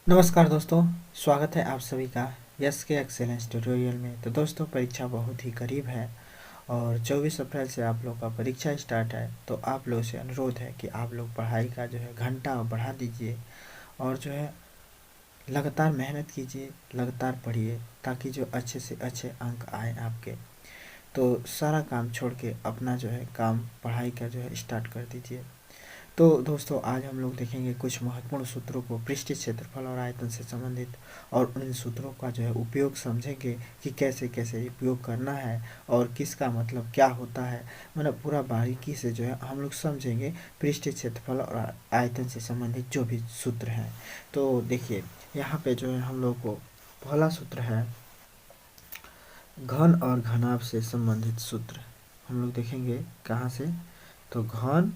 नमस्कार दोस्तों, स्वागत है आप सभी का यस के एक्सेलेंस ट्यूटोरियल में। तो दोस्तों, परीक्षा बहुत ही करीब है और 24 अप्रैल से आप लोग का परीक्षा स्टार्ट है। तो आप लोगों से अनुरोध है कि आप लोग पढ़ाई का जो है घंटा बढ़ा दीजिए और जो है लगातार मेहनत कीजिए, लगातार पढ़िए, ताकि जो अच्छे से अच्छे अंक आए आपके। तो सारा काम छोड़ के अपना जो है काम पढ़ाई का जो है स्टार्ट कर दीजिए। तो दोस्तों, आज हम लोग देखेंगे कुछ महत्वपूर्ण सूत्रों को पृष्ठीय क्षेत्रफल और आयतन से संबंधित, और उन सूत्रों का जो है उपयोग समझेंगे कि कैसे कैसे उपयोग करना है और किसका मतलब क्या होता है। मतलब पूरा बारीकी से जो है हम लोग समझेंगे पृष्ठीय क्षेत्रफल और आयतन से संबंधित जो भी सूत्र हैं। तो देखिए, यहाँ पे जो है हम लोग को पहला सूत्र है घन और घनाभ से संबंधित सूत्र। हम लोग देखेंगे कहाँ से, तो घन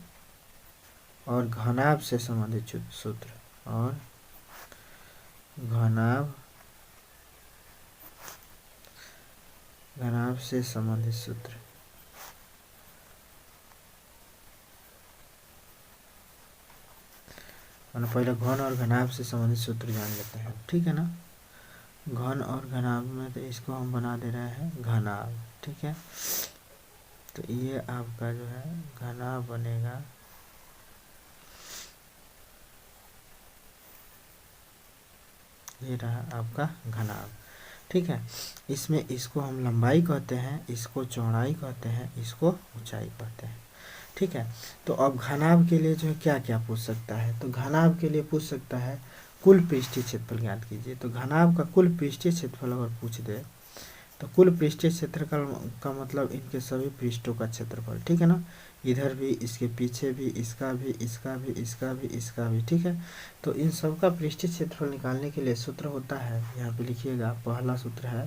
और घनाभ से संबंधित सूत्र और घनाभ घनाभ से संबंधित सूत्र। पहले घन और घनाभ से संबंधित सूत्र जान लेते हैं, ठीक है ना। घन और घनाभ में तो इसको हम बना दे रहे हैं घनाभ, ठीक है। तो ये आपका जो है घनाभ बनेगा, ये रहा आपका घनाभ, ठीक है। इसमें इसको हम लंबाई कहते हैं, इसको चौड़ाई कहते हैं, इसको ऊंचाई कहते हैं, ठीक है। तो अब घनाभ के लिए जो है क्या क्या पूछ सकता है, तो घनाभ के लिए पूछ सकता है कुल पृष्ठीय क्षेत्रफल ज्ञात कीजिए। तो घनाभ का कुल पृष्ठीय क्षेत्रफल अगर पूछ दे तो कुल पृष्ठीय क्षेत्रफल का मतलब इनके सभी पृष्ठों का क्षेत्रफल, ठीक है ना। इधर भी, इसके पीछे भी, इसका भी, इसका भी, इसका भी, इसका भी, ठीक है। तो इन सब का पृष्ठीय क्षेत्रफल निकालने के लिए सूत्र होता है, यहाँ पे लिखिएगा। पहला सूत्र है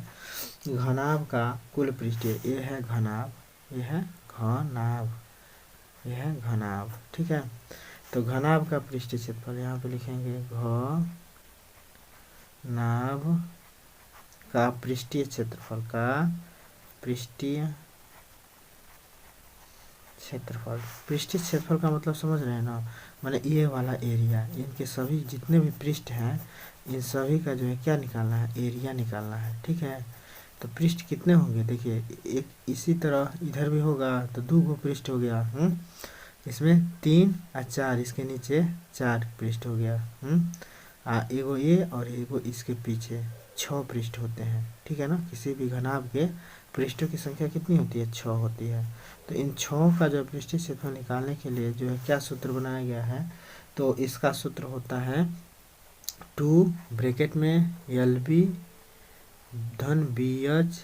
घनाभ का कुल पृष्ठीय, ये है घनाभ, ये है घनाभ, ये है घनाभ, ठीक है। तो घनाभ का पृष्ठीय क्षेत्रफल यहाँ पे लिखेंगे घनाभ का पृष्ठीय क्षेत्रफल का पृष्ठीय क्षेत्रफल। पृष्ठीय क्षेत्रफल का मतलब समझ रहे हैं ना, माने ये वाला एरिया, इनके सभी जितने भी पृष्ठ हैं इन सभी का जो है क्या निकालना है, एरिया निकालना है, ठीक है। तो पृष्ठ कितने होंगे, देखिए एक इसी तरह इधर भी होगा तो 2 पृष्ठ हो गया, इसमें 3 और 4, इसके नीचे 4 पृष्ठ हो गया, एगो ये और एगो इसके पीछे 6 पृष्ठ होते हैं, ठीक है ना। किसी भी घनाभ के पृष्ठों की संख्या कितनी होती है, 6 होती है। तो इन 6 का जो पृष्ठीय क्षेत्रफल निकालने के लिए जो है क्या सूत्र बनाया गया है, तो इसका सूत्र होता है 2 ब्रैकेट में LB धन BH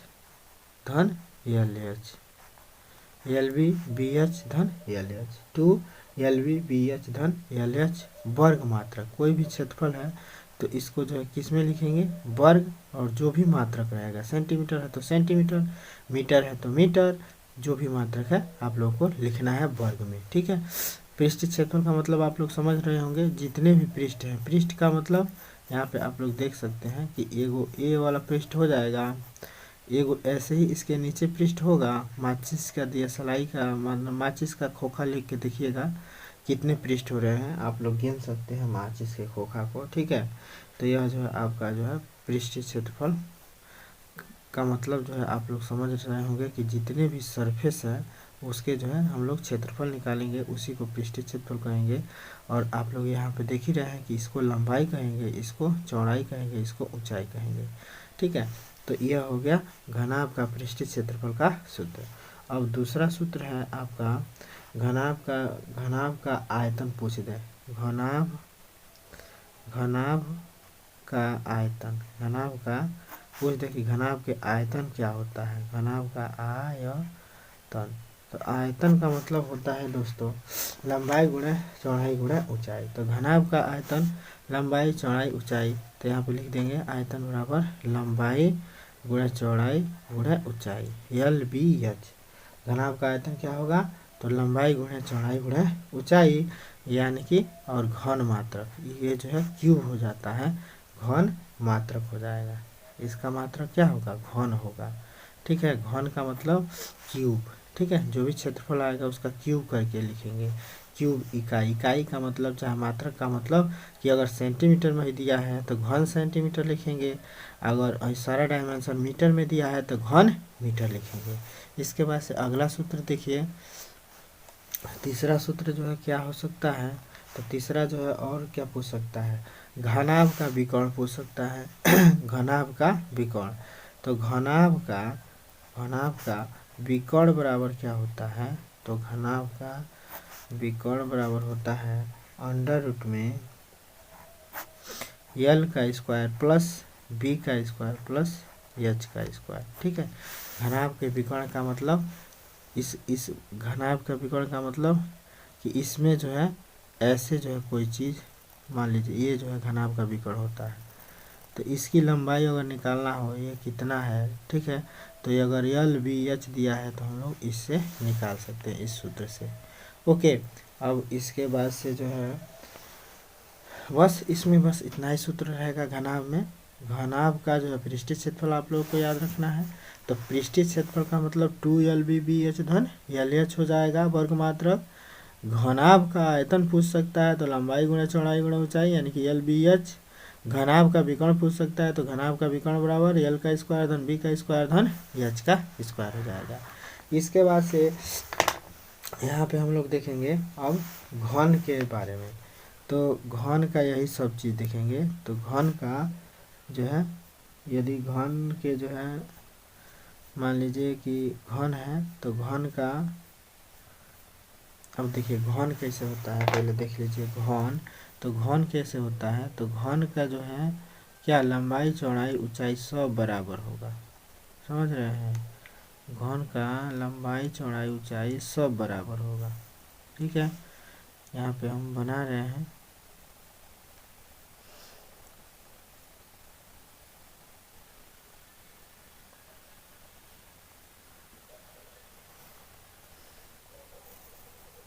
धन LH, LB BH धन LH, 2 LB BH धन LH वर्ग मात्रक। कोई भी क्षेत्रफल है तो इसको जो है किस में लिखेंगे, वर्ग, और जो भी मात्रक रहेगा, सेंटीमीटर है तो सेंटीमीटर, मीटर है तो मीटर, जो भी मात्रक है आप लोगों को लिखना है वर्ग में, ठीक है। पृष्ठीय क्षेत्रफल का मतलब आप लोग समझ रहे होंगे, जितने भी पृष्ठ हैं, पृष्ठ का मतलब यहाँ पे आप लोग देख सकते हैं कि एगो ए वाला पृष्ठ हो जाएगा, एगो ऐसे ही इसके नीचे पृष्ठ होगा, माचिस का दिया सलाई का, मतलब माचिस का खोखा लिख के देखिएगा कितने पृष्ठ हो रहे हैं, आप लोग गिन सकते हैं माचिस के खोखा को, ठीक है। तो यह जो है आपका जो है पृष्ठीय क्षेत्रफल का मतलब जो है आप लोग समझ रहे होंगे कि जितने भी सरफेस है उसके जो है हम लोग क्षेत्रफल निकालेंगे, उसी को पृष्ठीय क्षेत्रफल कहेंगे। और आप लोग यहाँ पे देख ही रहे हैं कि इसको लंबाई कहेंगे, इसको चौड़ाई कहेंगे, इसको ऊंचाई कहेंगे, ठीक है। तो यह हो गया घनाभ का पृष्ठीय क्षेत्रफल का सूत्र। अब दूसरा सूत्र है आपका घनाभ का आयतन पूछ दे, घनाभ का आयतन, घनाभ का पूछ दे कि घनाभ के आयतन क्या होता है, घनाभ का आयतन। तो आयतन का मतलब होता है दोस्तों लंबाई गुणे चौड़ाई गुणे ऊंचाई। तो घनाभ का आयतन लंबाई चौड़ाई ऊंचाई, तो यहाँ पे लिख देंगे आयतन बराबर लंबाई गुणे चौड़ाई गुणे ऊंचाई, LBH। घनाभ का आयतन क्या होगा, तो लंबाई गुणे चौड़ाई गुणे ऊंचाई, यानी कि और घन मात्रक, ये जो है क्यूब हो जाता है, घन मात्रक हो जाएगा, इसका मात्रक क्या होगा, घन होगा, ठीक है। घन का मतलब क्यूब, ठीक है। जो भी क्षेत्रफल आएगा उसका क्यूब करके लिखेंगे, क्यूब इकाई, इकाई का मतलब चाहे मात्रक का मतलब कि अगर सेंटीमीटर में ही दिया है तो घन सेंटीमीटर लिखेंगे, अगर सारा डायमेंशन मीटर में दिया है तो घन मीटर लिखेंगे। इसके बाद से अगला सूत्र देखिए, तीसरा सूत्र जो है क्या हो सकता है, तो तीसरा जो है और क्या पूछ सकता है, घनाभ का विकर्ण पूछ सकता है। घनाभ का विकर्ण, तो घनाभ का विकर्ण बराबर क्या होता है, तो घनाभ का विकर्ण बराबर होता है अंडर रूट में एल का स्क्वायर प्लस बी का स्क्वायर प्लस एच का स्क्वायर। ठीक है, घनाभ के विकर्ण का मतलब इस घनाभ का विकर्ण का मतलब कि इसमें जो है ऐसे जो है कोई चीज़, मान लीजिए ये जो है घनाभ का विकर्ण होता है, तो इसकी लंबाई अगर निकालना हो ये कितना है, ठीक है, तो ये अगर एल बी एच दिया है तो हम लोग इससे निकाल सकते हैं, इस सूत्र से। ओके, अब इसके बाद से जो है बस इसमें बस इतना ही सूत्र रहेगा घनाभ में। घनाभ का जो है पृष्ठीय क्षेत्रफल आप लोगों को याद रखना है, तो पृष्ठीय क्षेत्रफल का मतलब 2LB/BH धन LH हो जाएगा वर्ग मात्रक। घनाभ का आयतन पूछ सकता है तो लंबाई गुणा चौड़ाई गुणा ऊंचाई यानी कि LBH। घनाभ का विकर्ण पूछ सकता है तो घनाभ का विकर्ण बराबर L का स्क्वायर धन B का स्क्वायर धन H का स्क्वायर हो जाएगा। इसके बाद से यहाँ पे हम लोग देखेंगे अब घन के बारे में, तो घन का यही सब चीज़ देखेंगे। तो घन का जो है, यदि घन के जो है मान लीजिए कि घन है, तो घन का अब देखिए घन कैसे होता है, पहले देख लीजिए घन, तो घन कैसे होता है, तो घन का जो है क्या लंबाई चौड़ाई ऊंचाई सब बराबर होगा, समझ रहे हैं, घन का लंबाई चौड़ाई ऊंचाई सब बराबर होगा। ठीक है, यहाँ पे हम बना रहे हैं,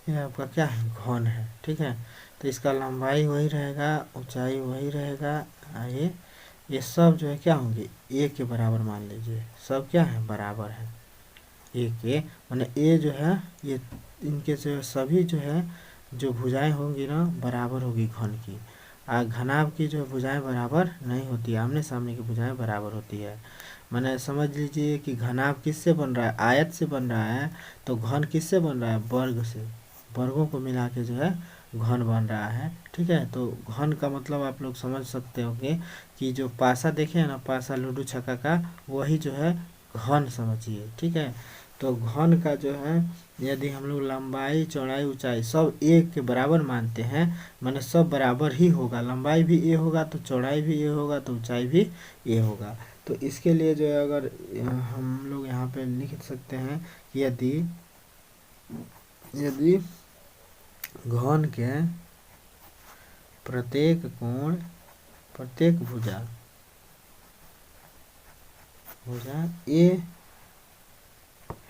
ये आपका क्या है घन है। ठीक है, तो इसका लंबाई वही रहेगा, ऊंचाई वही रहेगा, ये सब जो है क्या होंगे ए के बराबर, मान लीजिए सब क्या है बराबर है ए के, माने ए जो है ये इनके जो सभी जो है जो भुजाएं होंगी ना बराबर होगी घन की। घनाभ की जो भुजाएं बराबर नहीं होती, आमने सामने की भुजाएं बराबर होती है। मैंने समझ लीजिए कि घनाभ किससे बन रहा है, आयत से बन रहा है, तो घन किससे बन रहा है, वर्ग से, वर्गों को मिला के जो है घन बन रहा है। ठीक है, तो घन का मतलब आप लोग समझ सकते होंगे कि जो पासा देखे ना, पासा लूडो छक्का का, वही जो है घन समझिए। ठीक है, तो घन का जो है यदि हम लोग लंबाई चौड़ाई ऊंचाई सब एक के बराबर मानते हैं, माने सब बराबर ही होगा, लंबाई भी ए होगा तो चौड़ाई भी ए होगा तो ऊंचाई भी ए होगा। तो इसके लिए जो है अगर हम लोग यहाँ पे लिख सकते हैं कि यदि घन के प्रत्येक कोण, प्रत्येक भुजा ए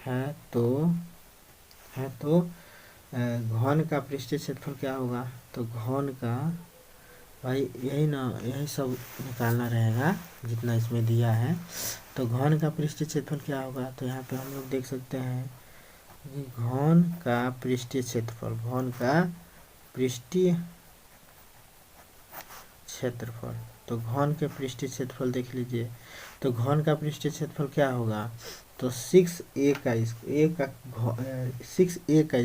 है तो घन का पृष्ठीय क्षेत्रफल क्या होगा, तो घन का भाई यही ना, यही सब निकालना रहेगा जितना इसमें दिया है। तो घन का पृष्ठीय क्षेत्रफल क्या होगा, तो यहाँ पे हम लोग देख सकते हैं कि घन का पृष्ठीय क्षेत्रफल, घन का पृष्ठीय क्षेत्रफल, तो घन के पृष्ठीय क्षेत्रफल देख लीजिए, तो घन का पृष्ठीय क्षेत्रफल क्या होगा, तो 6a का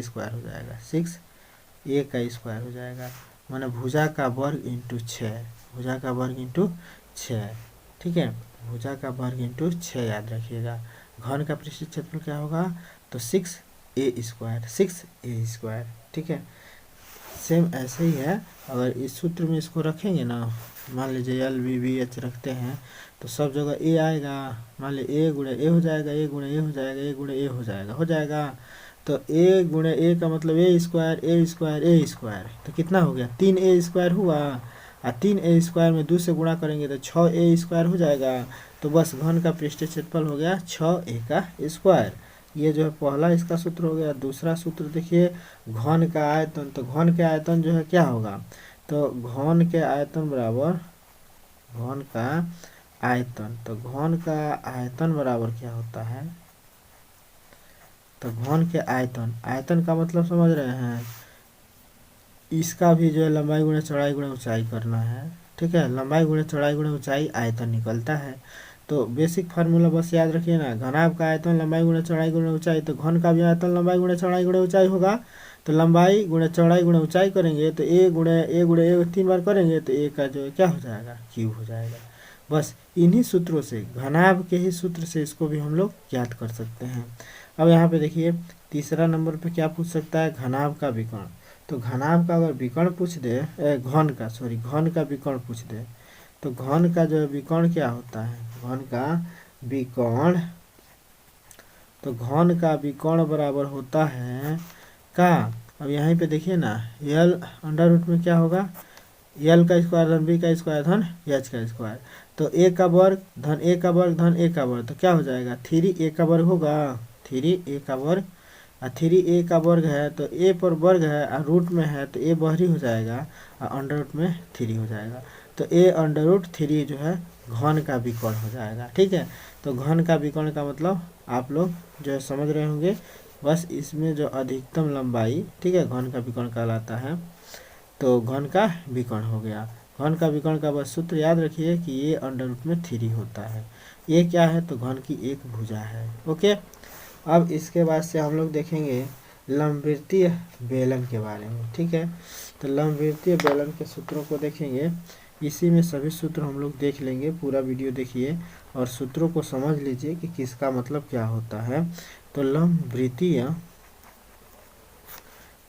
स्क्वायर हो जाएगा, 6a का स्क्वायर हो जाएगा, माने भुजा का वर्ग इंटू 6, भुजा का वर्ग इंटू 6। ठीक है, भुजा का वर्ग इंटू 6 याद रखिएगा। घन का पृष्ठीय क्षेत्रफल क्या होगा, तो 6a स्क्वायर। ठीक है, सेम ऐसे ही है, अगर इस सूत्र में इसको रखेंगे ना, मान लीजिए LBBH रखते हैं तो सब जगह ए आएगा, मान लीजिए ए गुणे ए हो जाएगा, ए गुणे ए हो जाएगा, ए गुणे ए हो जाएगा। तो ए गुणे ए का मतलब ए स्क्वायर, तो कितना हो गया 3a स्क्वायर हुआ, और 3a स्क्वायर में 2 से गुणा करेंगे तो 6a स्क्वायर हो जाएगा। तो बस घन का पृष्ठीय क्षेत्रफल हो गया 6a का स्क्वायर। ये जो है पहला इसका सूत्र हो गया। दूसरा सूत्र देखिए घन का आयतन, तो घन के आयतन जो है क्या होगा, तो घन के आयतन बराबर घन का आयतन, तो घन का आयतन बराबर क्या होता है, तो घन के आयतन, आयतन का मतलब समझ रहे हैं, इसका भी जो है लंबाई गुणा चौड़ाई गुणा ऊंचाई करना है, ठीक है। लंबाई गुणा चौड़ाई गुणा ऊंचाई आयतन निकलता है। तो बेसिक फार्मूला बस याद रखिए ना, घनाभ का आयतन लंबाई गुणा चौड़ाई गुणा ऊंचाई, तो घन का भी आयतन लंबाई गुणा चौड़ाई गुणा ऊंचाई होगा। तो लंबाई गुणा चौड़ाई गुणा ऊंचाई करेंगे तो ए गुणा ए 3 बार करेंगे तो ए का जो है क्या हो जाएगा, क्यूब हो जाएगा। बस इन्हीं सूत्रों से, घनाभ के ही सूत्र से इसको भी हम लोग ज्ञात कर सकते हैं। अब यहाँ पे देखिए तीसरा नंबर पे क्या पूछ सकता है, घनाभ का विकर्ण। तो घनाभ का अगर विकर्ण पूछ दे, घन का विकर्ण पूछ दे, तो घन का जो है विकर्ण क्या होता है, घन का विकर्ण, तो घन का विकर्ण बराबर होता है का, अब यहाँ पे देखिए ना, यल अंडर रूट में क्या होगा, यल का स्क्वायर धन बी का स्क्वायर धन एच का स्क्वायर, तो ए का वर्ग धन ए का वर्ग धन ए का वर्ग, तो क्या हो जाएगा, 3a का वर्ग होगा, 3a का वर्ग, और 3a का वर्ग है तो a पर वर्ग है और रूट में है तो a बाहरी हो जाएगा और अंडर रूट में 3 हो जाएगा। तो a अंडर रूट 3 जो है घन का विकर्ण हो जाएगा, ठीक है। तो घन का विकर्ण का मतलब आप लोग जो है समझ रहे होंगे। बस इसमें जो अधिकतम लंबाई, ठीक है, घन का विकर्ण कहलाता है। तो घन का विकर्ण हो गया। घन का विकर्ण का बस सूत्र याद रखिए कि ये अंडर रूट में 3 होता है। ये क्या है, तो घन की एक भुजा है। ओके, अब इसके बाद से हम लोग देखेंगे लंबवृत्तीय बेलन के बारे में, ठीक है। तो लंबवृत्तीय बेलन के सूत्रों को देखेंगे, इसी में सभी सूत्र हम लोग देख लेंगे। पूरा वीडियो देखिए और सूत्रों को समझ लीजिए कि किसका मतलब क्या होता है। तो लंबवृत्तीय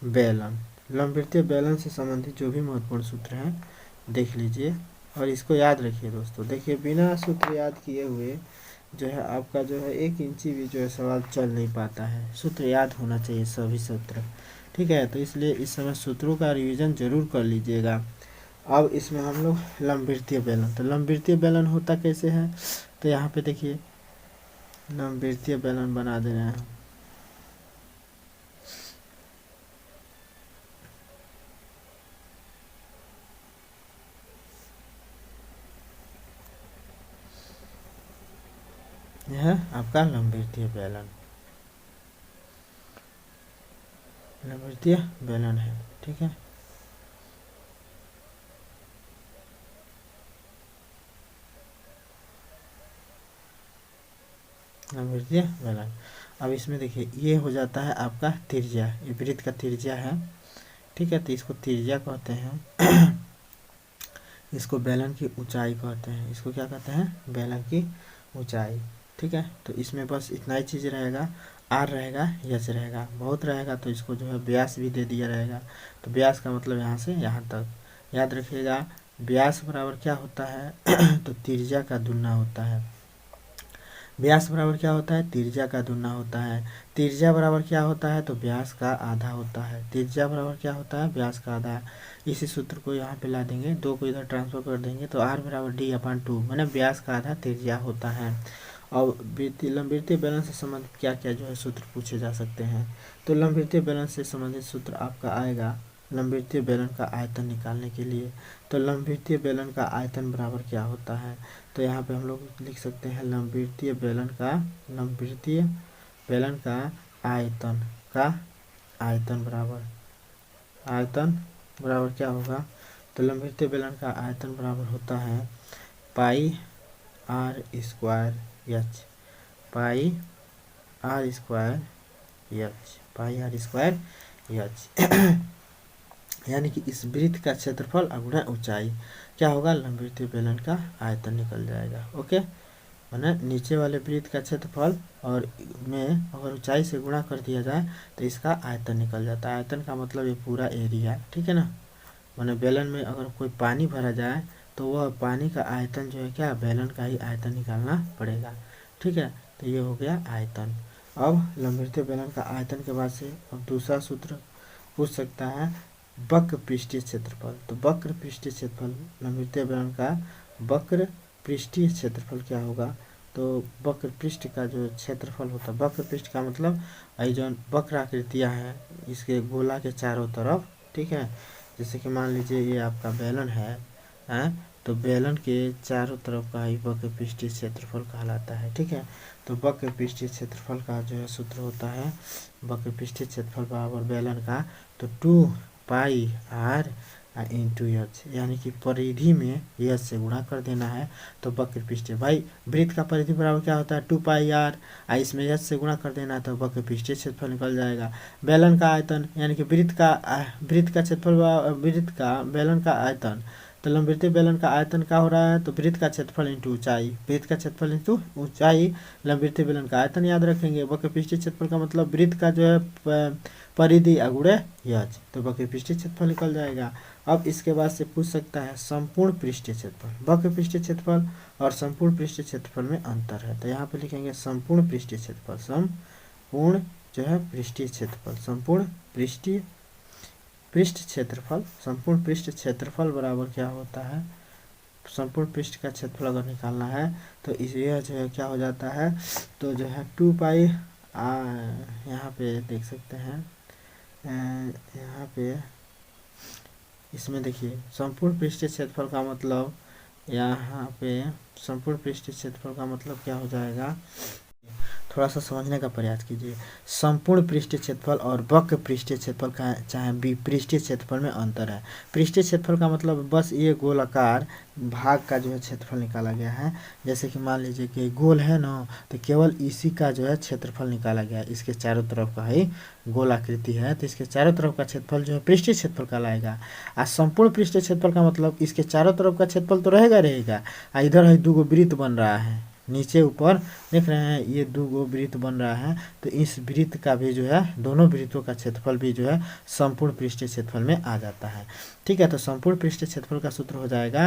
बेलन, लंबवृत्तीय बेलन से संबंधित जो भी महत्वपूर्ण सूत्र हैं देख लीजिए और इसको याद रखिए दोस्तों। देखिए बिना सूत्र याद किए हुए जो है आपका जो है 1 इंची भी जो है सवाल चल नहीं पाता है। सूत्र याद होना चाहिए सभी सूत्र, ठीक है। तो इसलिए इस समय सूत्रों का रिवीजन जरूर कर लीजिएगा। अब इसमें हम लोग लंबवृत्तीय बेलन, तो लंबवृत्तीय बेलन होता कैसे है, तो यहाँ पे देखिए लंबवृत्तीय बेलन बना दे रहे हैं। यह आपका लंबवृत्तीय बेलन, लंबवृत्तीय बेलन है, ठीक है। लंबवृत्तीय बेलन। अब इसमें देखिए ये हो जाता है आपका त्रिज्या, ये वृत्त का त्रिज्या है, ठीक है। तो इसको त्रिज्या कहते हैं। इसको बेलन की ऊंचाई कहते हैं। इसको क्या कहते हैं, बेलन की ऊंचाई, ठीक है। तो इसमें बस इतना ही चीज़ रहेगा, आर रहेगा, एच रहेगा। बहुत रहेगा तो इसको जो है व्यास भी दे दिया रहेगा। तो व्यास का मतलब यहाँ से यहाँ तक याद रखिएगा। व्यास बराबर क्या होता है, तो त्रिज्या का दुगना होता है। व्यास बराबर क्या होता है, त्रिज्या का दुगना होता है। त्रिज्या बराबर क्या होता है, तो व्यास का आधा होता है। त्रिज्या बराबर क्या होता है, व्यास का आधा। इसी सूत्र को यहाँ पे ला देंगे, 2 को इधर ट्रांसफर कर देंगे तो r बराबर d/2 मैंने व्यास का आधा त्रिज्या होता है। और लंबवृत्तीय बेलन से संबंधित क्या क्या जो है सूत्र पूछे जा सकते हैं। तो लंबवृत्तीय बेलन से संबंधित सूत्र आपका आएगा लंबवृत्तीय बेलन का आयतन निकालने के लिए। तो लंबवृत्तीय बेलन का आयतन बराबर क्या होता है, तो यहाँ पे हम लोग लिख सकते हैं लंबवृत्तीय बेलन का आयतन बराबर क्या होगा, तो लंबवृत्तीय बेलन का आयतन बराबर होता है पाई आर स्क्वायर एच यानी कि इस वृत्त का क्षेत्रफल गुणा ऊंचाई क्या होगा, लंबवृत्तीय बेलन का आयतन निकल जाएगा। ओके, माने नीचे वाले वृत्त का क्षेत्रफल और में अगर ऊंचाई से गुणा कर दिया जाए तो इसका आयतन निकल जाता है। आयतन का मतलब ये पूरा एरिया, ठीक है ना। माने बेलन में अगर कोई पानी भरा जाए तो वह पानी का आयतन जो है क्या, बेलन का ही आयतन निकालना पड़ेगा, ठीक है। तो ये हो गया आयतन। अब लंबवृत्तीय बेलन का आयतन के बाद से अब दूसरा सूत्र पूछ सकता है वक्र पृष्ठीय क्षेत्रफल। तो वक्र पृष्ठीय क्षेत्रफल, लंबवृत्तीय बेलन का वक्र पृष्ठीय क्षेत्रफल क्या होगा, तो वक्र पृष्ठ का जो क्षेत्रफल होता है, वक्र पृष्ठ का मतलब जो वक्र आकृतियाँ हैं इसके गोला के चारों तरफ, ठीक है। जैसे कि मान लीजिए ये आपका बेलन है, तो बेलन के चारों तरफ का ही वक्र पृष्ठीय क्षेत्रफल कहलाता है, ठीक है। तो वक्र पृष्ठीय क्षेत्रफल का जो है सूत्र होता है वक्र पृष्ठीय क्षेत्रफल बराबर बेलन का, तो 2 पाई आर इंटू एच, यानी कि परिधि में एच से गुणा कर देना है। तो वक्र पृष्ठीय भाई वृत्त का परिधि बराबर क्या होता है 2 पाई आर, इसमें एच से गुणा कर देना है तो वक्र पृष्ठीय क्षेत्रफल निकल जाएगा। बेलन का आयतन यानी कि वृत्त का क्षेत्रफल बेलन का आयतन, तो लंबवृत्तीय बेलन का आयतन क्या हो रहा है, तो वृत्त का क्षेत्रफल इंटू ऊंचाई, वृत्त का क्षेत्रफल इंटू ऊंचाई लंबवृत्तीय बेलन का आयतन याद रखेंगे। वक्र पृष्ठीय क्षेत्रफल का मतलब वृत्त का जो है परिधि गुणे एच, तो वक्र पृष्ठीय क्षेत्रफल निकल जाएगा। अब इसके बाद से पूछ सकता है संपूर्ण पृष्ठीय क्षेत्रफल। वक्र पृष्ठीय क्षेत्रफल और संपूर्ण पृष्ठीय क्षेत्रफल में अंतर है, तो यहाँ पे लिखेंगे संपूर्ण पृष्ठीय क्षेत्रफल, संपूर्ण जो है पृष्ठीय क्षेत्रफल, संपूर्ण पृष्ठ क्षेत्रफल, संपूर्ण पृष्ठ क्षेत्रफल बराबर क्या होता है, संपूर्ण पृष्ठ का क्षेत्रफल अगर निकालना है तो यह जो है क्या हो जाता है, तो जो है 2 पाई यहाँ पे देख सकते हैं, यहाँ पे इसमें देखिए संपूर्ण पृष्ठीय क्षेत्रफल का मतलब, यहाँ पे संपूर्ण पृष्ठीय क्षेत्रफल का मतलब क्या हो जाएगा, थोड़ा सा समझने का प्रयास कीजिए। संपूर्ण पृष्ठीय क्षेत्रफल और वक्र पृष्ठीय क्षेत्रफल का चाहे पृष्ठीय क्षेत्रफल में अंतर है। पृष्ठीय क्षेत्रफल का मतलब बस ये गोलाकार भाग का जो है क्षेत्रफल निकाला गया है, जैसे कि मान लीजिए कि गोल है ना, तो केवल इसी का जो है क्षेत्रफल निकाला गया है, इसके चारों तरफ का ही गोलाकृति है तो इसके चारों तरफ का क्षेत्रफल जो है पृष्ठीय क्षेत्रफल कहलाएगा। संपूर्ण पृष्ठीय क्षेत्रफल का मतलब इसके चारों तरफ का क्षेत्रफल तो रहेगा, इधर है 2 वृत्त बन रहा है, नीचे ऊपर देख रहे हैं ये 2 वृत्त बन रहा है, तो इस वृत्त का भी जो है दोनों वृत्तों का क्षेत्रफल भी जो है संपूर्ण पृष्ठीय क्षेत्रफल में आ जाता है। ठीक है, तो संपूर्ण पृष्ठीय क्षेत्रफल का सूत्र हो जाएगा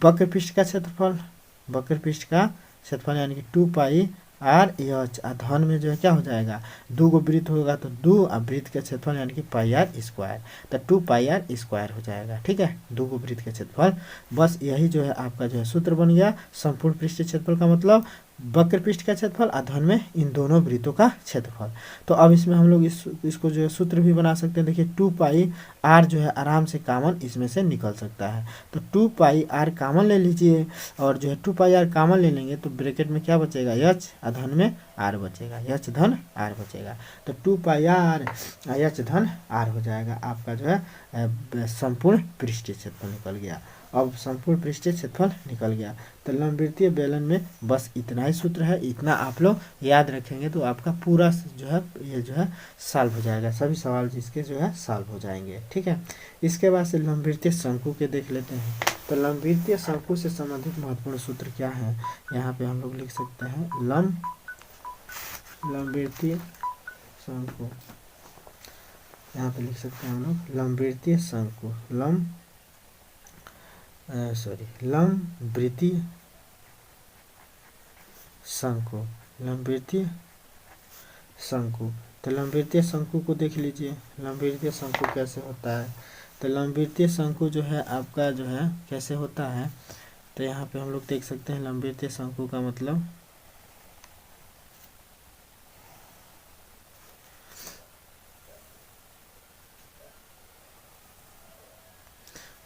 वक्र पृष्ठ का क्षेत्रफल, वक्र पृष्ठ का क्षेत्रफल यानी कि 2 पाई आर एच, धन में जो है क्या हो जाएगा 2 वृत्त होगा तो 2 वृत्त का क्षेत्रफल यानी कि पाई आर स्क्वायर, तो 2 पाई आर स्क्वायर हो जाएगा। ठीक है, 2 वृत्त का क्षेत्रफल, बस यही जो है आपका जो है सूत्र बन गया। संपूर्ण पृष्ठीय क्षेत्रफल का मतलब वक्र पृष्ठ का क्षेत्रफल, धन में इन दोनों वृत्तों का क्षेत्रफल। तो अब इसमें हम लोग इसको जो है सूत्र भी बना सकते हैं। देखिए 2 पाई आर जो है आराम से कॉमन इसमें से निकल सकता है, तो 2 पाई आर कॉमन ले लीजिए, और जो है 2 पाई आर कॉमन ले लेंगे तो ब्रैकेट में क्या बचेगा एच, धन में आर बचेगा, एच धन आर बचेगा, तो 2 पाई आर एच धन आर हो जाएगा आपका जो है संपूर्ण पृष्ठीय क्षेत्रफल निकल गया। अब संपूर्ण पृष्ठीय क्षेत्रफल निकल गया, तो लंबवृत्तीय बेलन में बस इतना ही सूत्र है, इतना आप लोग याद रखेंगे तो आपका पूरा जो है ये जो है सॉल्व हो जाएगा, सभी सवाल जिसके जो है सॉल्व हो जाएंगे। ठीक है, इसके बाद से लंबवृत्तीय शंकु के देख लेते हैं। तो लंबवृत्तीय शंकु से संबंधित महत्वपूर्ण सूत्र क्या है, यहाँ पे हम लोग लिख सकते हैं लंबवृत्तीय शंकु, यहाँ पे लिख सकते हैं हम लोग लंबवृत्तीय शंकु, लंबवृत्तीय शंकु, लंबवृत्तीय शंकु। तो लंबवृत्तीय शंकु को देख लीजिए, लंबवृत्तीय शंकु कैसे होता है। तो लंबवृत्तीय शंकु जो है आपका जो है कैसे होता है, तो यहाँ पे हम लोग देख सकते हैं लंबवृत्तीय शंकु का मतलब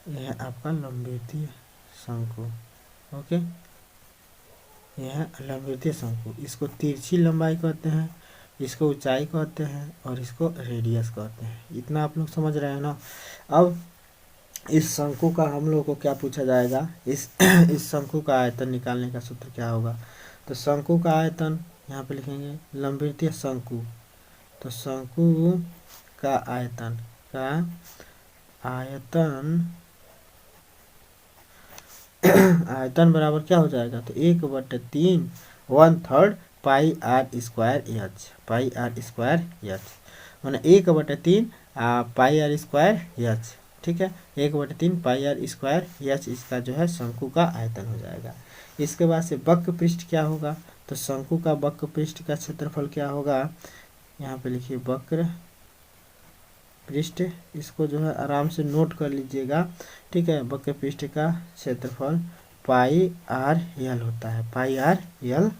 यह है आपका लंबवृत्तीय शंकु। ओके, यह है लंबवृत्तीय शंकु, इसको तिरछी लंबाई कहते हैं, इसको ऊंचाई कहते हैं और इसको रेडियस कहते हैं। इतना आप लोग समझ रहे हैं ना। अब इस शंकु का हम लोग को क्या पूछा जाएगा, इस शंकु का आयतन निकालने का सूत्र क्या होगा। तो शंकु का आयतन यहाँ पे लिखेंगे लंबवृत्तीय शंकु, तो शंकु का आयतन आयतन बराबर क्या हो जाएगा, तो 1/3 1/3 pi r square h, pi r square h, मैंने 1/3 पाई आर स्क्वायर एच। ठीक है, 1/3 पाई आर स्क्वायर एच इसका जो है शंकु का आयतन हो जाएगा। इसके बाद से वक्र पृष्ठ क्या होगा, तो शंकु का वक्र पृष्ठ का क्षेत्रफल क्या होगा, यहाँ पे लिखिए वक्र पृष्ठ, इसको जो है आराम से नोट कर लीजिएगा। ठीक है, वक्र पृष्ठ का क्षेत्रफल पाई आर एल होता है, पाई आर एल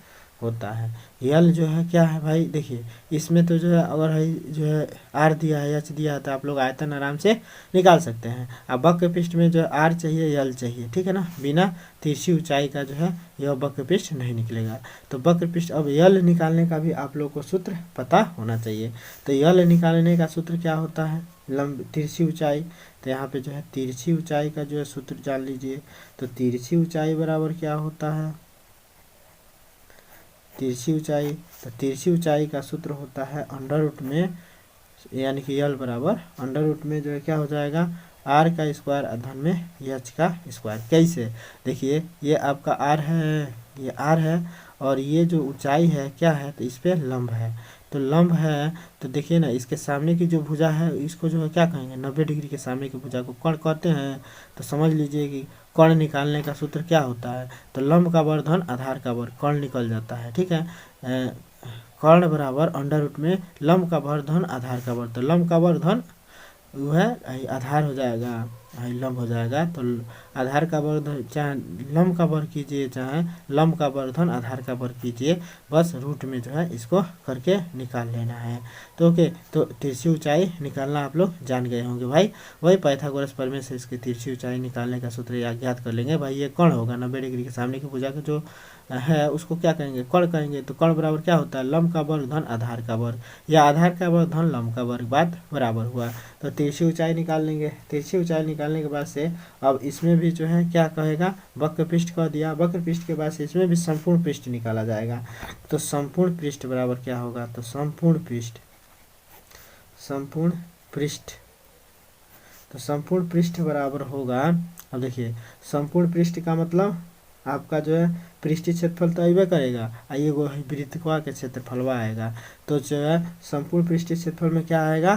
होता है। एल जो है क्या है भाई, देखिए इसमें तो जो है अगर है जो है आर दिया है एच दिया है तो आप लोग आयतन आराम से निकाल सकते हैं। अब वक्र पृष्ठ में जो है आर चाहिए एल चाहिए, ठीक है ना, बिना तिरछी ऊंचाई का जो है यह वक्र पृष्ठ नहीं निकलेगा। तो वक्र पृष्ठ, अब एल निकालने का भी आप लोग को सूत्र पता होना चाहिए। तो एल निकालने का सूत्र क्या होता है, लंब तिरछी ऊंचाई। तो यहाँ पे जो है तिरछी ऊंचाई का जो है सूत्र जान लीजिए। तो तिरछी ऊंचाई बराबर क्या होता है, तिरछी ऊंचाई, तो तिरछी ऊंचाई का सूत्र होता है अंडर रूट में, यानी कि यल बराबर अंडर रूट में जो है क्या हो जाएगा, आर का स्क्वायर अधन में एच का स्क्वायर। कैसे, देखिए ये आपका आर है, ये आर है, और ये जो ऊंचाई है क्या है, तो इस पे लंब है। तो लंब है तो देखिए ना, इसके सामने की जो भुजा है इसको जो है क्या कहेंगे, 90 डिग्री के सामने की भुजा को कर्ण कहते हैं। तो समझ लीजिए कि कर्ण निकालने का सूत्र क्या होता है, तो लंब का वर्ग धन आधार का वर्ग, कर्ण निकल जाता है। ठीक है, कर्ण बराबर अंडर रूट में लंब का वर्ग धन आधार का वर्ग, तो लंब का वर्ग धन वो है आधार हो जाएगा, लंब हो जाएगा। तो आधार का वर्ग चाहे लंब का वर्ग कीजिए, चाहे लंब का वर्ग धन आधार का वर्ग कीजिए, बस रूट में जो है इसको करके निकाल लेना है। तो ओके, तो तिरछी ऊंचाई निकालना आप लोग जान गए होंगे भाई। वही पाइथागोरस प्रमेय से इसकी तिरछी ऊंचाई निकालने का सूत्र ज्ञात कर लेंगे भाई। ये कर्ण होगा 90 डिग्री के सामने की भुजा का जो है उसको क्या कहेंगे, कर्ण कहेंगे। तो कर्ण बराबर क्या होता है, लंब का वर्ग धन आधार का वर्ग, या आधार का वर्ग धन लंब का वर्ग, बात बराबर हुआ। तो तिरछी ऊंचाई निकाल लेंगे। तिरछी ऊंचाई निकालने के बाद से अब इसमें भी जो है क्या कहेगा, वक्र पृष्ठ कह दिया। वक्र पृष्ठ के बाद से इसमें भी संपूर्ण पृष्ठ निकाला जाएगा। तो संपूर्ण पृष्ठ बराबर क्या होगा, तो संपूर्ण पृष्ठ, संपूर्ण पृष्ठ, तो संपूर्ण पृष्ठ बराबर होगा, अब देखिए संपूर्ण पृष्ठ का मतलब आपका जो है पृष्ठीय क्षेत्रफल तो अबे करेगा, आइए वो वृत्तवा के क्षेत्रफलवा आएगा। तो जो है संपूर्ण पृष्ठीय क्षेत्रफल में क्या आएगा,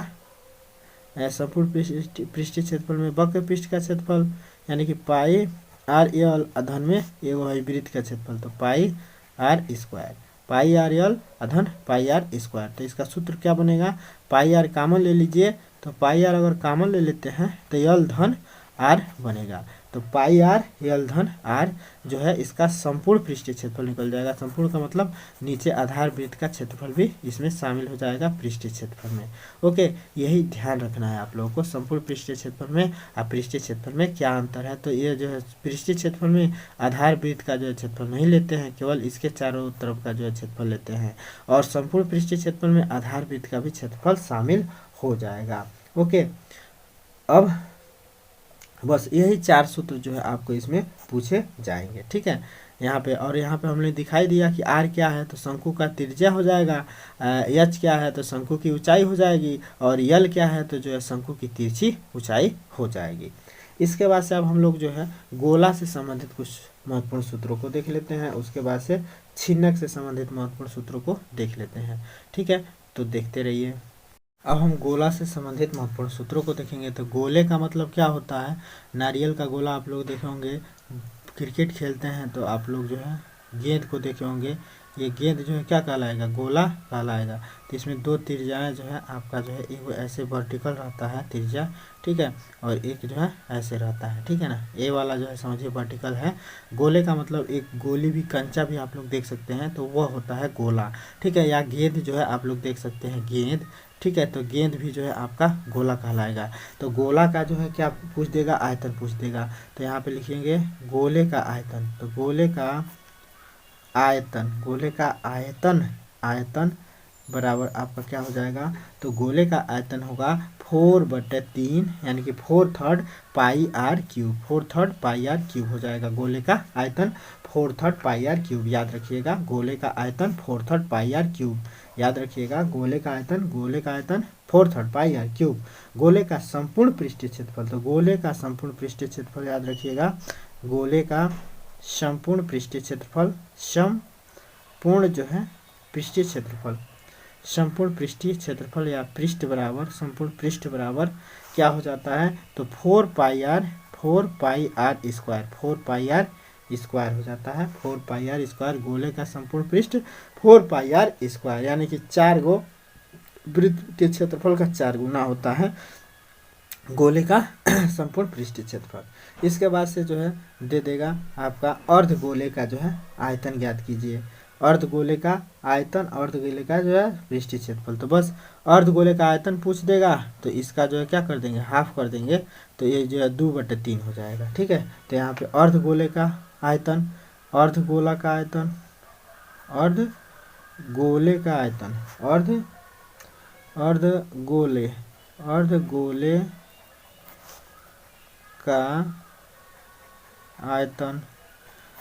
संपूर्ण पृष्ठीय क्षेत्रफल में वक्र पृष्ठ का क्षेत्रफल यानी कि पाई आर एल अधन में एगो है वृत्त का क्षेत्रफल, तो pi r square, pi r l अधन पाई आर स्क्वायर। तो इसका सूत्र क्या बनेगा, पाई आर कॉमन ले लीजिए, तो पाई आर अगर कॉमन ले लेते हैं तो एल धन आर बनेगा। तो पाई आर एल धन आर जो है इसका संपूर्ण पृष्ठीय क्षेत्रफल निकल जाएगा। संपूर्ण का मतलब नीचे आधार वृत्त का क्षेत्रफल भी इसमें शामिल हो जाएगा पृष्ठीय क्षेत्रफल में। ओके, यही ध्यान रखना है आप लोगों को, संपूर्ण पृष्ठीय क्षेत्रफल में और पृष्ठीय क्षेत्रफल में क्या अंतर है। तो ये जो है पृष्ठीय क्षेत्रफल में आधार वृत्त का जो है क्षेत्रफल नहीं लेते हैं, केवल इसके चारों तरफ का जो है क्षेत्रफल लेते हैं, और संपूर्ण पृष्ठीय क्षेत्रफल में आधार वृत्त का भी क्षेत्रफल शामिल हो जाएगा। ओके, अब बस यही 4 सूत्र जो है आपको इसमें पूछे जाएंगे। ठीक है, यहाँ पे, और यहाँ पे हमने दिखाई दिया कि आर क्या है, तो शंकु का त्रिज्या हो जाएगा, एच क्या है तो शंकु की ऊंचाई हो जाएगी, और यल क्या है तो जो है शंकु की तिरछी ऊंचाई हो जाएगी। इसके बाद से अब हम लोग जो है गोला से संबंधित कुछ महत्वपूर्ण सूत्रों को देख लेते हैं, उसके बाद से छिन्नक से संबंधित महत्वपूर्ण सूत्रों को देख लेते हैं। ठीक है, तो देखते रहिए। अब हम गोला से संबंधित महत्वपूर्ण सूत्रों को देखेंगे। तो गोले का मतलब क्या होता है, नारियल का गोला आप लोग देखे होंगे, क्रिकेट खेलते हैं तो आप लोग जो है गेंद को देखे होंगे, ये गेंद जो है क्या कहलाएगा, गोला कहलाएगा। तो इसमें 2 तिरछाएँ जो है आपका जो है एक ऐसे वर्टिकल रहता है तिरछा, ठीक है, और एक जो है ऐसे रहता है। ठीक है ना, ए वाला जो है समझिए वर्टिकल है। गोले का मतलब एक गोली भी, कंचा भी आप लोग देख सकते हैं, तो वह होता है गोला। ठीक है, या गेंद जो है आप लोग देख सकते हैं गेंद। ठीक है, तो गेंद भी जो है आपका गोला कहलाएगा। तो गोला का जो है क्या पूछ देगा, आयतन पूछ देगा। तो यहाँ पे लिखेंगे गोले का आयतन, तो गोले का आयतन, गोले का आयतन, आयतन बराबर आपका क्या हो जाएगा, तो गोले का आयतन होगा 4/3 यानी कि 4/3 pi r cube, 4/3 pi r cube हो जाएगा गोले का आयतन, 4/3 पाई आर क्यूब। याद रखिएगा गोले का आयतन 4/3 पाई आर क्यूब, याद रखिएगा गोले का आयतन, गोले का आयतन 4/3 पाई आर क्यूब। गोले का संपूर्ण पृष्ठीय क्षेत्रफल, तो गोले का संपूर्ण पृष्ठीय क्षेत्रफल याद रखिएगा, गोले का संपूर्ण पृष्ठीय क्षेत्रफल, संपूर्ण जो है पृष्ठीय क्षेत्रफल, संपूर्ण पृष्ठीय क्षेत्रफल या पृष्ठ बराबर संपूर्ण पृष्ठ बराबर क्या हो जाता है, तो 4 pi r square, 4 pi r square हो जाता है, 4 पाई आर स्क्वायर। गोले का संपूर्ण पृष्ठ 4 पाई आर स्क्वायर, यानी कि 4 गो वृत्त के क्षेत्रफल का 4 गुना होता है गोले का संपूर्ण पृष्ठीय क्षेत्रफल। इसके बाद से जो है दे देगा आपका अर्ध गोले का जो है आयतन ज्ञात कीजिए, अर्ध गोले का आयतन, अर्ध गोले का जो है पृष्ठीय क्षेत्रफल। तो बस अर्ध गोले का आयतन पूछ देगा, तो इसका जो है क्या कर देंगे, हाफ कर देंगे, तो ये जो है 2/3 हो जाएगा। ठीक है, तो यहाँ पे अर्ध गोले का आयतन, अर्ध गोला का आयतन, अर्ध गोले का आयतन, अर्ध गोले अर्धगोले का आयतन।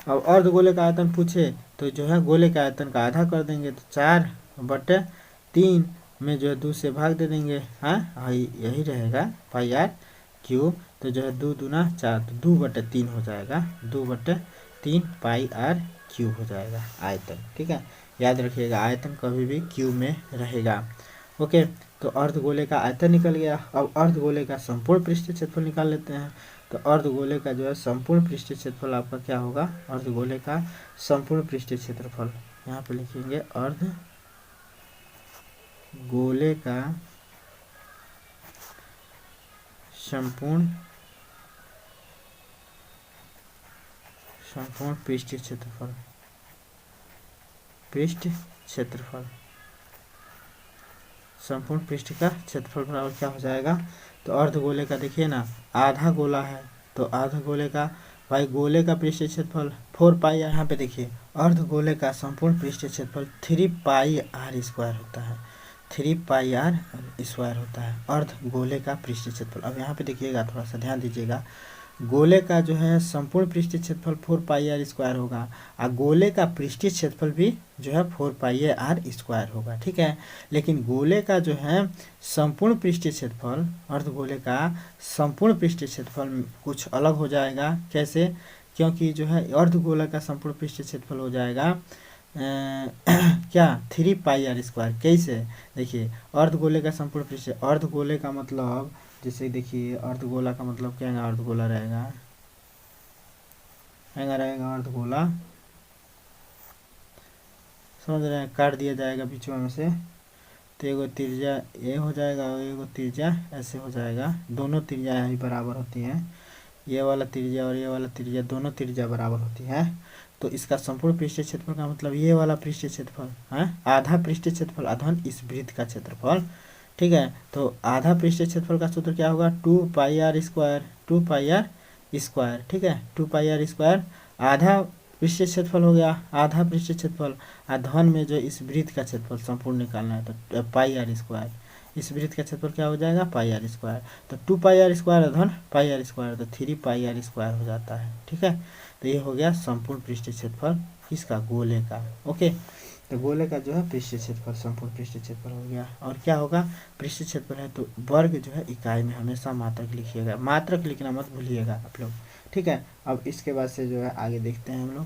अब अर्धगोले का आयतन पूछे तो जो है गोले के आयतन का आधा कर देंगे, तो 4/3 में जो है 2 से भाग दे देंगे। हाँ, यही रहेगा पाई आर क्यूब। तो जो है 2 दूना 4, तो 2/3 हो जाएगा, 2/3 पाई आर क्यूब हो जाएगा आयतन। ठीक है, याद रखिएगा आयतन कभी भी क्यूब में रहेगा। ओके, तो अर्धगोले का आयतन निकल गया। अब अर्धगोले का संपूर्ण पृष्ठीय क्षेत्रफल निकाल लेते हैं। तो अर्धगोले का जो है संपूर्ण पृष्ठीय क्षेत्रफल आपका क्या होगा, अर्धगोले का संपूर्ण पृष्ठीय क्षेत्रफल यहाँ पे लिखेंगे अर्धगोले का संपूर्ण पृष्ठीय क्षेत्रफल, संपूर्ण पृष्ठ का क्षेत्रफल बराबर क्या हो जाएगा। तो अर्धगोले का देखिए ना, आधा गोला है तो आधा गोले का भाई गोले का पृष्ठीय क्षेत्रफल 4 पाई। यहाँ पे देखिए अर्धगोले का संपूर्ण पृष्ठीय क्षेत्रफल 3 पाई आर स्क्वायर होता है, 3 पाई आर स्क्वायर होता है अर्धगोले का पृष्ठीय क्षेत्रफल। अब यहाँ पे देखिएगा, थोड़ा सा ध्यान दीजिएगा, गोले का जो है संपूर्ण पृष्ठीय क्षेत्रफल 4 पाई आर स्क्वायर होगा और गोले का पृष्ठीय क्षेत्रफल भी जो है 4 पाई आर स्क्वायर होगा। ठीक है, लेकिन गोले का जो है संपूर्ण पृष्ठीय क्षेत्रफल, अर्धगोले का संपूर्ण पृष्ठीय क्षेत्रफल कुछ अलग हो जाएगा। कैसे, क्योंकि जो है अर्धगोला का संपूर्ण पृष्ठीय क्षेत्रफल हो जाएगा क्या 3 पाई आर स्क्वायर। कैसे, देखिए अर्धगोले का संपूर्ण पृष्ठीय, अर्धगोले का मतलब जैसे देखिए अर्धगोला का मतलब क्या है, अर्धगोला रहेगा अर्धगोला, समझ रहे हैं, काट दिया जाएगा बीच में से, तो एगो त्रिज्या ये हो जाएगा और एगो त्रिज्या ऐसे हो जाएगा। दोनों त्रिज्या ही बराबर होती हैं, ये वाला त्रिज्या और ये वाला त्रिज्या दोनों त्रिज्या बराबर होती है। तो इसका संपूर्ण पृष्ठीय क्षेत्रफल का मतलब ये वाला पृष्ठीय क्षेत्रफल है, आधा पृष्ठीय क्षेत्रफल अधन इस वृत्त का क्षेत्रफल। ठीक है, तो आधा पृष्ठीय क्षेत्रफल का सूत्र क्या होगा, 2 pi r square, 2 pi r square. ठीक है, 2 पाई आर स्क्वायर आधा पृष्ठीय क्षेत्रफल हो गया, आधा पृष्ठीय क्षेत्रफल धन में जो इस वृत्त का क्षेत्रफल संपूर्ण निकालना है तो पाई आर स्क्वायर, इस वृत्त का क्षेत्रफल क्या हो जाएगा, पाई आर स्क्वायर। तो 2 पाई आर स्क्वायर धन पाई आर स्क्वायर, तो 3 पाई आर स्क्वायर हो जाता है। ठीक है, तो ये हो गया संपूर्ण पृष्ठीय क्षेत्रफल किसका, गोले का। ओके, तो गोले का जो है पृष्ठीय क्षेत्रफल संपूर्ण पृष्ठीय क्षेत्रफल हो गया। और क्या होगा, पृष्ठीय क्षेत्रफल है तो वर्ग जो है इकाई में हमेशा मात्रक लिखिएगा, मात्रक लिखना मत भूलिएगा आप लोग। ठीक है, अब इसके बाद से जो है आगे देखते हैं हम लोग।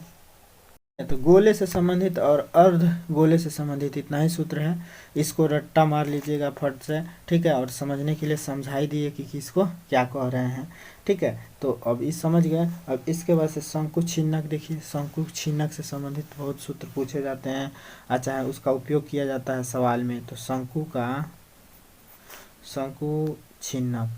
तो गोले से संबंधित और अर्ध गोले से संबंधित इतना ही सूत्र है, इसको रट्टा मार लीजिएगा फट से। ठीक है, और समझने के लिए समझाई दिए कि किसको क्या कह रहे हैं। ठीक है, तो अब इस समझ गए। अब इसके बाद से शंकु छिन्नक देखिए, शंकु छिन्नक से संबंधित बहुत सूत्र पूछे जाते हैं, अच्छा है उसका उपयोग किया जाता है सवाल में। तो शंकु छिन्नक,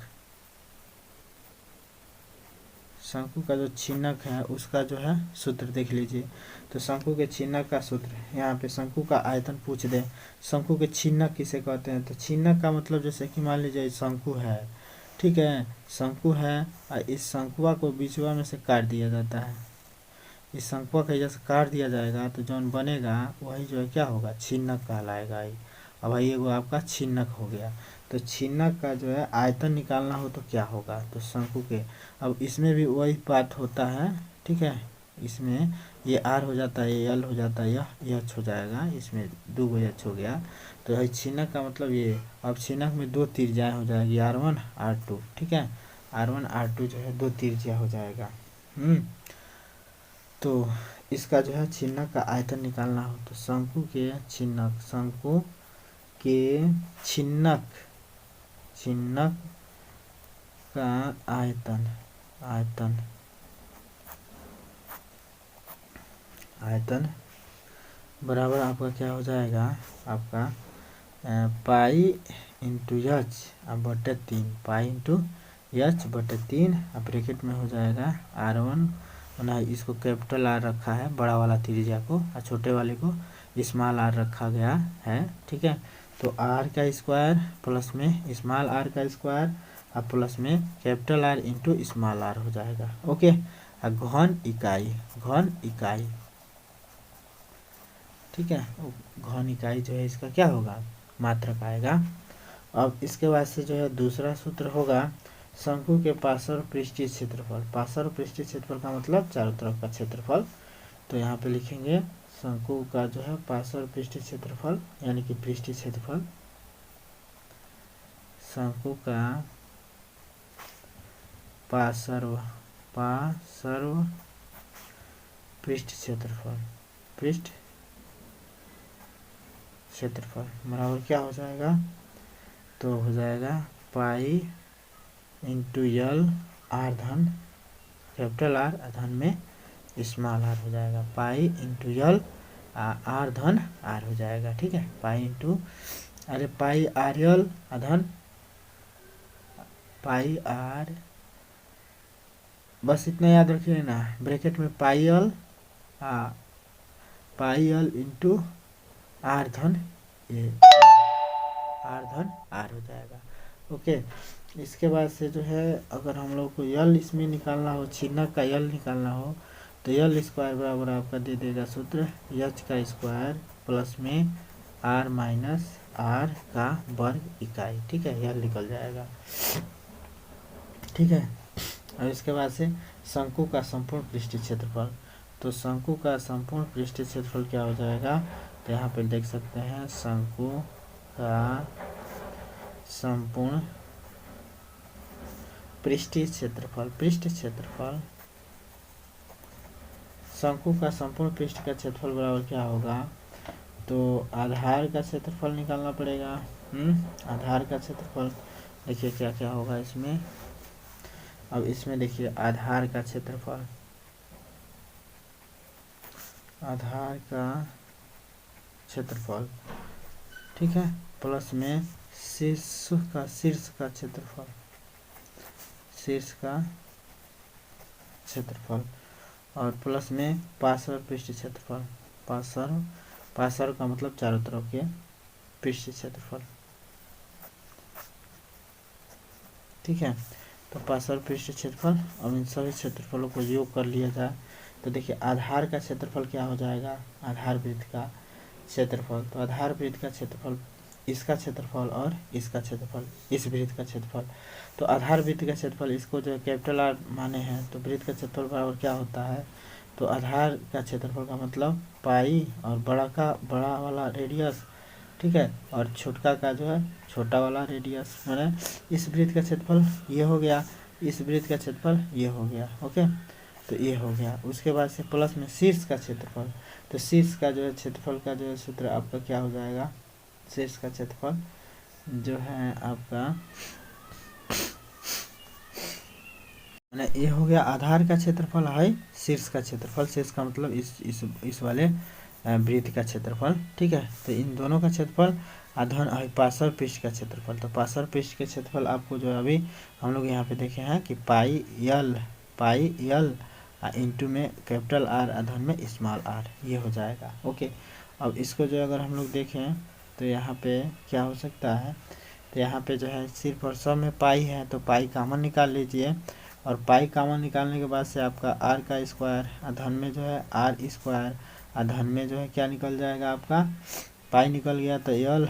शंकु का जो छिन्नक है उसका जो है सूत्र देख लीजिए। तो शंकु के छिन्नक का सूत्र यहाँ पे, शंकु का आयतन पूछ दे, शंकु के छिन्नक किसे कहते हैं। तो छिन्नक का मतलब जैसे कि मान लीजिए शंकु है, ठीक है, शंकु है और इस शंकुआ को बीचवा में से काट दिया जाता है, इस शंकुआ का जैसे काट दिया जाएगा तो जो बनेगा वही जो है क्या होगा, छिन्नक कहलाएगा। अब भाई एगो आपका छिन्नक हो गया। तो छिन्नक का जो है आयतन निकालना हो तो क्या होगा, तो शंकु के, अब इसमें भी वही बात होता है। ठीक है, इसमें ये आर हो जाता है, ये एल हो जाता है, यह एच हो जाएगा, इसमें 2 एच हो गया। तो भाई छिन्नक का मतलब ये, अब छिन्नक में 2 त्रिज्याएँ हो जाएगी, R1 R2। ठीक है, R1 R2 जो है 2 त्रिज्या हो जाएगा। तो इसका जो है छिन्नक का आयतन निकालना हो तो शंकु के छिन्नक, शंकु के छिन्नक का आयतन बराबर आपका क्या हो जाएगा, आपका पाई इंटू एच बटे 3, पाई इंटू एच बटे 3, ब्रैकेट में हो जाएगा R1 ना, इसको कैपिटल आर रखा है बड़ा वाला त्रिज्या को, और छोटे वाले को स्मॉल आर रखा गया है। ठीक है, तो आर का स्क्वायर प्लस में स्मॉल आर का स्क्वायर और प्लस में capital R into small R हो जाएगा। ओके, घन इकाई, ठीक है, घन इकाई जो है इसका क्या होगा, मात्रक आएगा। अब इसके बाद से जो है दूसरा सूत्र होगा शंकु के पार्श्व पृष्ठीय क्षेत्रफल। पार्श्व पृष्ठीय क्षेत्रफल का मतलब चारों तरफ का क्षेत्रफल। तो यहाँ पे लिखेंगे शंकु का जो है पार्श्व पृष्ठीय क्षेत्रफल यानी कि पृष्ठीय क्षेत्रफल, शंकु का पार्श्व पृष्ठ क्षेत्रफल, पृष्ठ क्षेत्रफल बराबर क्या हो जाएगा, तो हो जाएगा पाई इंटू यल आर धन कैपिटल आर धन में स्मॉल आर हो जाएगा, पाई इंटू यल आर धन आर हो जाएगा। ठीक है, पाई इंटू पाई आर यल धन पाई आर, बस इतना याद रखिए ना, ब्रैकेट में पाई यल इंटू आर धन आर हो जाएगा। ओके, इसके बाद से जो है अगर हम लोग को यल इसमें निकालना हो, छिन्नक का यल निकालना हो, तो यल स्क्वायर बराबर आपका दे देगा सूत्र एच का स्क्वायर प्लस में आर माइनस आर का वर्ग इकाई। ठीक है, यल निकल जाएगा। ठीक है, और इसके बाद से शंकु का संपूर्ण पृष्ठीय क्षेत्रफल, तो शंकु का संपूर्ण पृष्ठीय क्षेत्रफल क्या हो जाएगा, तो यहाँ पे देख सकते हैं शंकु का संपूर्ण पृष्ठीय क्षेत्रफल, पृष्ठ क्षेत्रफल, शंकु का संपूर्ण पृष्ठ का क्षेत्रफल बराबर क्या होगा, तो आधार का क्षेत्रफल निकालना पड़ेगा। आधार का क्षेत्रफल देखिए क्या क्या होगा इसमें। अब इसमें देखिए आधार का क्षेत्रफल, आधार का क्षेत्रफल, ठीक है, प्लस में शीर्ष का क्षेत्रफल, शीर्ष का क्षेत्रफल, और प्लस में पार्श्व पृष्ठ क्षेत्रफल, पार्श्व का मतलब चारों तरफ के पृष्ठ क्षेत्रफल। ठीक है, तो पार्श्व पृष्ठ क्षेत्रफल, अब इन सभी क्षेत्रफलों को योग कर लिया जाए तो देखिए आधार का क्षेत्रफल क्या हो जाएगा, आधार वृत्त का क्षेत्रफल, तो आधार वृत्त का क्षेत्रफल इसका क्षेत्रफल और इसका क्षेत्रफल, इस वृत्त का क्षेत्रफल, तो आधार वृत्त का क्षेत्रफल इसको जो कैपिटल आर माने हैं, तो वृत्त का क्षेत्रफल बराबर क्या होता है, तो आधार का क्षेत्रफल का मतलब पाई और बड़ा वाला रेडियस, ठीक है, और छोटका का जो है छोटा वाला रेडियस, मैंने इस वृत्त का क्षेत्रफल ये हो गया, इस वृत्त का क्षेत्रफल ये हो गया। ओके, तो ये हो गया। उसके बाद से प्लस में शीर्ष का क्षेत्रफल, तो शीर्ष का जो है क्षेत्रफल का जो है सूत्र आपका क्या हो जाएगा, शीर्ष का क्षेत्रफल जो है आपका मैंने ये हो गया आधार का क्षेत्रफल है शीर्ष का क्षेत्रफल, शीर्ष का मतलब इस वाले वृत्त का क्षेत्रफल। ठीक है, तो इन दोनों का क्षेत्रफल आधार पार्श्व पृष्ठ का क्षेत्रफल, तो पार्श्व पृष्ठ के क्षेत्रफल आपको जो अभी हम लोग यहाँ पे देखे हैं कि पाई यल इंटू में कैपिटल आर अधन में स्मॉल आर, ये हो जाएगा। ओके, अब इसको जो अगर हम लोग देखें तो यहाँ पे क्या हो सकता है, तो यहाँ पे जो है सिर्फ और सब में पाई है, तो पाई कॉमन निकाल लीजिए, और पाई कॉमन निकालने के बाद से आपका आर का स्क्वायर अधन में जो है आर स्क्वायर अधन में जो है क्या निकल जाएगा, आपका पाई निकल गया, तो यल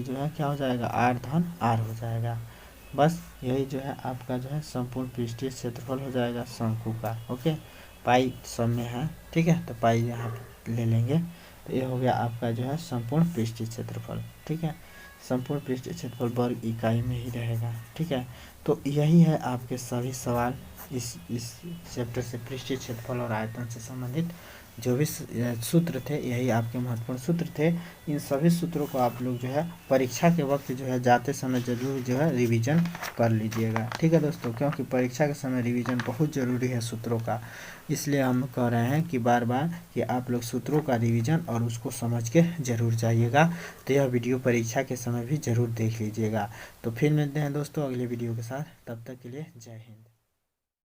जो है क्या हो जाएगा, आर धन आर हो जाएगा। बस यही जो है आपका जो है संपूर्ण पृष्ठीय क्षेत्रफल हो जाएगा शंकु का। ओके, पाई सब में है, ठीक है, तो पाई यहाँ ले लेंगे, तो ये हो गया आपका जो है संपूर्ण पृष्ठीय क्षेत्रफल। ठीक है, संपूर्ण पृष्ठीय क्षेत्रफल वर्ग इकाई में ही रहेगा। ठीक है, तो यही है आपके सभी सवाल इस चैप्टर से, पृष्ठीय क्षेत्रफल और आयतन से संबंधित जो भी सूत्र थे, यही आपके महत्वपूर्ण सूत्र थे। इन सभी सूत्रों को आप लोग जो है परीक्षा के वक्त जो है जाते समय जरूर जो है रिवीजन कर लीजिएगा। ठीक है दोस्तों, क्योंकि परीक्षा के समय रिवीजन बहुत ज़रूरी है सूत्रों का, इसलिए हम कह रहे हैं कि बार बार कि आप लोग सूत्रों का रिवीजन और उसको समझ के ज़रूर जाइएगा। तो यह वीडियो परीक्षा के समय भी ज़रूर देख लीजिएगा। तो फिर मिलते हैं दोस्तों अगले वीडियो के साथ, तब तक के लिए जय हिंद।